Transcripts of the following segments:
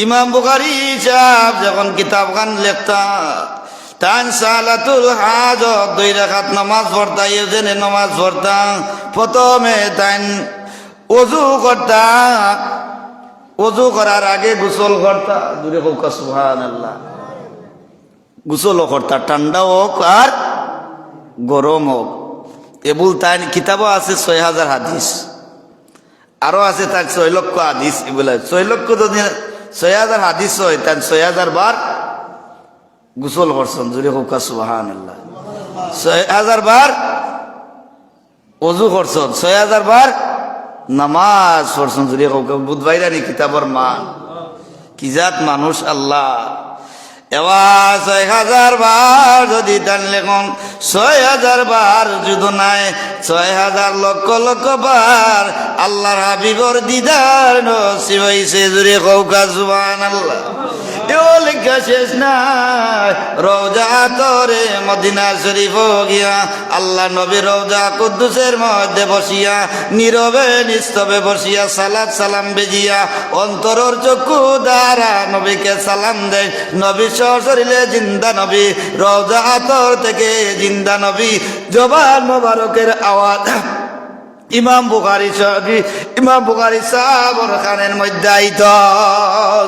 ইমাম বুখারী সাহেব যখন কিতাব খান লেখতা তান সালাতুল হাজত 2 রাকাত নামাজ পড়তা ইউজেনে নামাজ পড়তা প্রথমে তান ওযু করতা ওযু করার আগে গোসল করতা দূরে হোক সুবহানাল্লাহ গোসল করতা ঠান্ডা হোক আর গরম হোক এবুল তাই কিতাবও আছে 6000 হাদিস আরো আছে তার 6 লক্ষ হাদিস এগুলা 6 লক্ষ যদি 6000 হাদিস হয় তার 6000 বার গোসল করছেন জুড়ে হোক সুবহানাল্লাহ 6000 বার ওযু করছেন 6000 বার নামাজ পড়ছেন জুড়ে হোক বুধবাইরানি কিতাবর মান কি জাত মানুষ আল্লাহ এবার 6000 বার যদি তান লেখন 6000 বার যুদ নাই 6000 লক্ষ লক্ষ বার আল্লাহর হাবিবর দিদার নসিব হইছে জুড়ে কওকা সুবহানাল্লাহ এও লেখা শেষ নাই রওজা তরে মদিনা শরীফ গিয়া আল্লাহ নবী রওজা কুদ্দুসের মধ্যে বসিয়া নীরবে নিস্তবে বসিয়া সালাত সালাম বেজিয়া অন্তরর চক্ষু দ্বারা নবীকে সালাম দেয় নবী শরীরে জিন্দা নবী রওজা আতর থেকে জিন্দা নবী জবান মোবারকের আওয়াজ ইমাম বুখারী সাহেব খানের মধ্যে আইত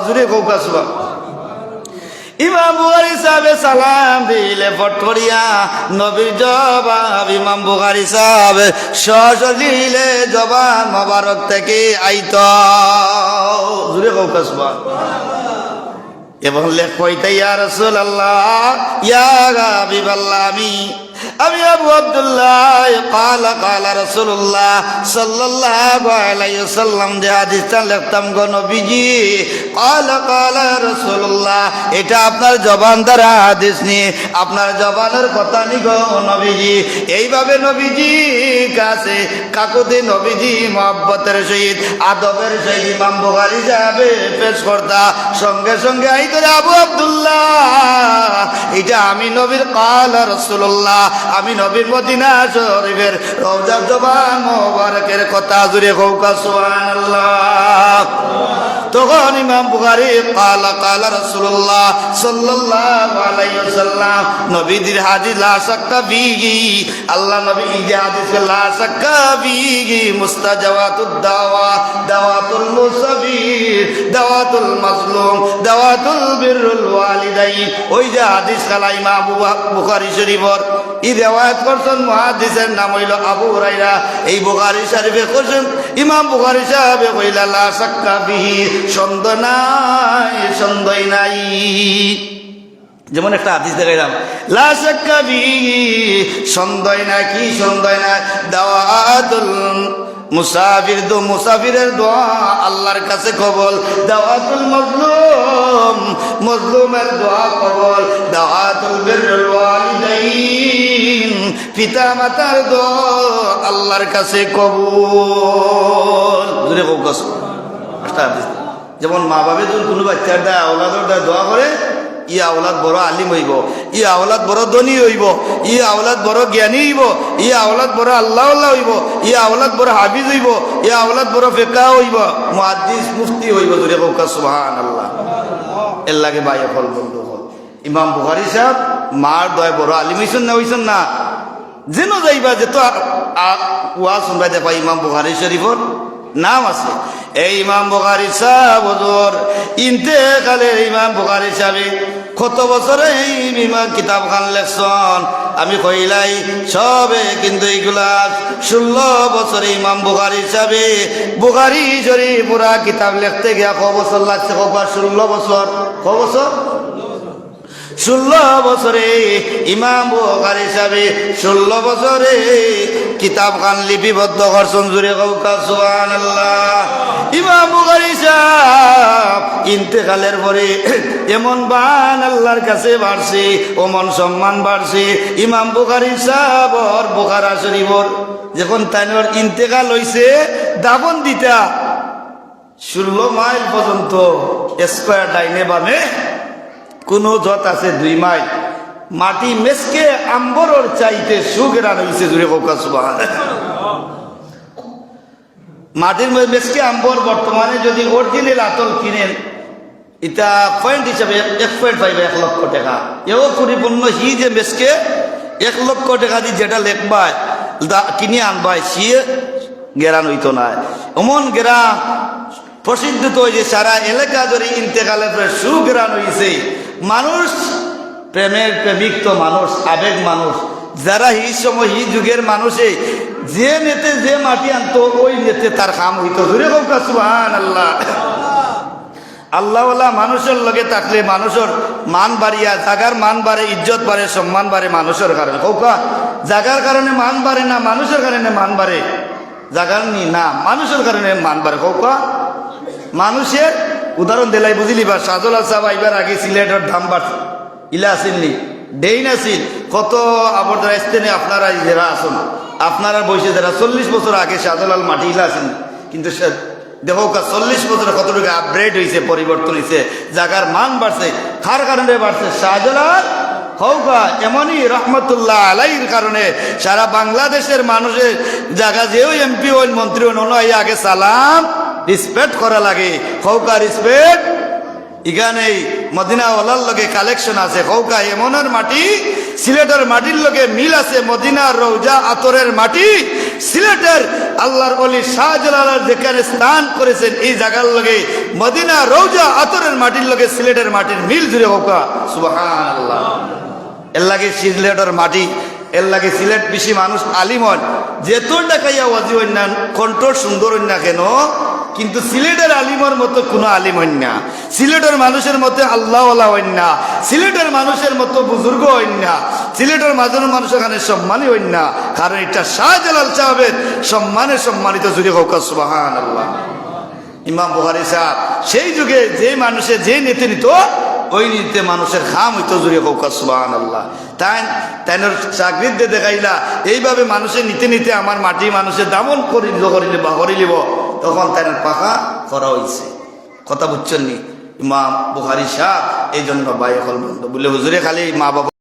জুড়ে কওকা সুবহানাল্লাহ ইমাম বুখারী সাহেব সালাম দিলে ফটফড়িয়া নবীর জবাব ইমাম বুখারী সাহেব সশরীরে জবান মোবারক থেকে আইত জুড়ে কওকা সুবহানাল্লাহ এবং লেখ কইতা ইয়া রাসূলুল্লাহ ইয়া হাবিবাল্লাহ আমি আবু আব্দুল্লাহ কালা রাসূলুল্লাহ সাল্লাল্লাহু আলাইহি ওয়াসাল্লাম যে হাদিসটা লিখতাম গো নবীজি কালা রাসূলুল্লাহ এটা আপনার জবান দ্বারা হাদিস নিয়ে আপনার জবানের কথা নি গো নবীজি এইভাবে নবীজি কাছে কাকুতে নবীজি মহব্বতের সহিত আদবের সহিত ইমাম বুখারী সাহেব পেশ করতা সঙ্গে সঙ্গে আইতরে আবু আব্দুল্লাহ এটা আমি নবীর কালা রাসূলুল্লাহ আমি নবীর মদিনা শরীফের রওজা জবান মোবারকের কথা জুড়ে কওকা সুবহানাল্লাহ তখন ইমাম বুখারী কালা রাসূলুল্লাহ সাল্লাল্লাহু আলাইহি ওয়াসাল্লাম নবীর হাদিস লা শাক্কা ফিহি আল্লাহ নবী এই হাদিস লা শাক্কা ফিহি মুস্তাজাওয়াতুদ দাওয়া দাওয়াতুল মুসাফির দাওয়াতুল মাজলুম দাওয়াতুল বিররুল ওয়ালিদাইন ওই যে হাদিস কালা ইমাম বুখারী শরীফর এই রিওয়ায়াত করছেন মুহাদ্দিসের নাম হইল আবু হুরায়রা এই বুখারী শরীফে করছেন ইমাম বুখারী সাহেব কইলা লা শাক্কা ফিহি সন্দেহ নাই যেমন একটা হাদিস দেখাইলাম লা শাক্কা ফিহি সন্দেহ নাই কি সন্দেহ নাই দাওয়াতুল মুসাফিরের দোয়া আল্লাহর কাছে কবুল দাওয়াতুল মাজলুমের দোয়া কবুল দাওয়াতুল বিররুল ওয়ালিদাইন পিতা মাতার দোয়া আল্লাহর কাছে কবুল জোরে কওকা যেমন মা বাবা যদি কোনো বাচ্চার দেয় আওলাদর দেয় দোয়া করে ই আওলাদ বড় আলিম হইব ই আওলাদ বড় ধনী হইব ই আওলাদ বড় জ্ঞানী হইব ই আওলাদ বড় আল্লাহ হইব ই আওলাদ বড় হাফিজ হইব ই আওলাদ বড় ফিকাহ হইব মুহাদ্দিস মুফতি হইব জুড়ে কওকা সুবহানাল্লাহ এর লাগে বাইরে ফল বন্ধু হল ইমাম বুখারী সাহেব মার দয় বড় আলিম হইছেন না হইছেন না যেন যাইবা যে তো ওয়াজ শুনবা দেখবা ইমাম বুখারী শরীফর নাম আছে এই ইমাম বুখারী সাহেব হুজুর ইন্তেকালের ইমাম বুখারী সাহেব কত বছরে এই ইমাম কিতাব খান লেখছেন আমি কইলাই সবে কিন্তু এইগুলা 16 বছরে ইমাম বুখারী সাহেব বুখারী শরীফ পুরা কিতাব লিখতে গিয়া কত বছর লাগছে কবা 16 বছর কত বছর 16 বছরে ইমাম বুখারী সাহেব 16 বছরে কিতাব খান লিপিবদ্ধ করছেন জুড়ে কওকা সুবহানাল্লাহ ইমাম বুখারী সাহেব ইন্তেকালের পরে এমন বান আল্লাহর কাছে বাড়ছে ওমন সম্মান বাড়ছে ইমাম বুখারী সাহেবর বুখারা শরীফর যখন তাইনর ইন্তেকাল হইছে দাফন দিতা 16 মাইল পর্যন্ত স্কয়ার ডাইনে বামে কোন যত আছে 2 মাইল মাটি মেসকে আম্বরর চাইতে সুগেরান হইছে জুড়ে কওকা সুবহানাল্লাহ মাটির মেসকে আম্বর বর্তমানে যদি অরিজিনাল আতল কিনেন এটা পয়েন্ট হিসাবে 1.5 লক্ষ টাকা। এও পরিপূর্ণ হি যে মেসকে 1 লক্ষ টাকা দিয়ে যেটা লেখবায় কিনে আনবায় সে গেরান হইতো না। এমন গেরান প্রসিদ্ধ তো যে সারা এলাকা ধরে ইন্তেকালের পরে সুগ্রান হয়েছে। মানুষ প্রেমের প্রেমিক তো মানুষ, আবেগ মানুষ, যারা হি সময় হি যুগের মানুষে যে নেতে যে মাটি আনতো ওই নেতে তার কাম হইতো। জুড়ে হোক সুবহানাল্লাহ। আল্লাহওয়ালা মানুষের লগে থাকলে মানুষের মান বাড়িয়া, জাগার মান বাড়ে, ইজ্জত বাড়ে, সম্মান বাড়ে মানুষের কারণে। কৌকা জাগার কারণে মান বাড়ে না, মানুষের কারণে মান বাড়ে? জাগার নি না, মানুষের কারণে মান বাড়ে। কৌকা মানুষের উদাহরণ দিলাই বুঝিলি বা সাজল সাহেব আইবার আগে সিলেটের দাম বাড়ছে, ইলা আসেননি ডেইন আসিল কত আবর্জনা স্থানে আপনারা যারা আসুন, আপনারা বসে যারা 40 বছর আগে শাহজালাল মাটি ইলা আসেন, কিন্তু দেখো 40 বছরে কতটুকু আপগ্রেড হয়েছে, পরিবর্তন হয়েছে, জায়গার মান বাড়ছে। কার কারণে বাড়ছে? শাহজালাল হৌকা এমনই রহমতুল্লাহ আলাইহির কারণে সারা বাংলাদেশের মানুষের জায়গা যেও এমপি হইন, মন্ত্রী হইন, আগে সালাম রিসপেক্ট করা লাগে। হৌকা রিসপেক্ট এখানে মদিনাওয়ালার লগে কালেকশন আছে। হৌকা এমনের মাটি সিলেটের মাটির লগে মিল আছে। মদিনার রওজা আতরের মাটি সিলেটের আল্লাহর ওলি শাহজালাল যেখানে স্নান করেছেন এই জায়গার লগে মদিনা রওজা আতরের মাটির লগে সিলেটের মাটির মিল জুড়ে হৌকা সুবহানাল্লাহ। এর লাগে সিলেটের মাটি, এর লাগে সিলেট বেশি মানুষ আলিম হন, যেত ডাকাইয়া ওয়াজি হইন না, কণ্ঠর সুন্দর হইন না কেন, কিন্তু সিলেটের আলিমের মতো কোনো আলিম হইন না, সিলেটের মানুষের মতো আল্লাহওয়ালা হইন না, সিলেটের মানুষের মতো বুজুর্গ হইন না, সিলেটের মানুষের এখানে সম্মানই হইন না। কারণ এটা শাহজালাল সাহেবের সম্মানে সম্মানিত জুড়ে হোক সুবহানাল্লাহ। ইমাম বুখারী সাহেব সেই যুগে যে মানুষের যে নীতি নিত ওই নীতিতে মানুষের খাম হইতো জুড়ে হোক সুবহানাল্লাহ। তাই চাকরিতে দেখাইলা এইভাবে মানুষের নিতে নিতে আমার মাটি মানুষের দামন করিল করিলিব, তখন তাই পাকা করা হয়েছে। কথা বুঝছেন নি? ইমাম বুখারী সাহেব এই জন্য বাই হল বলে হুজুরে খালি মা বাবা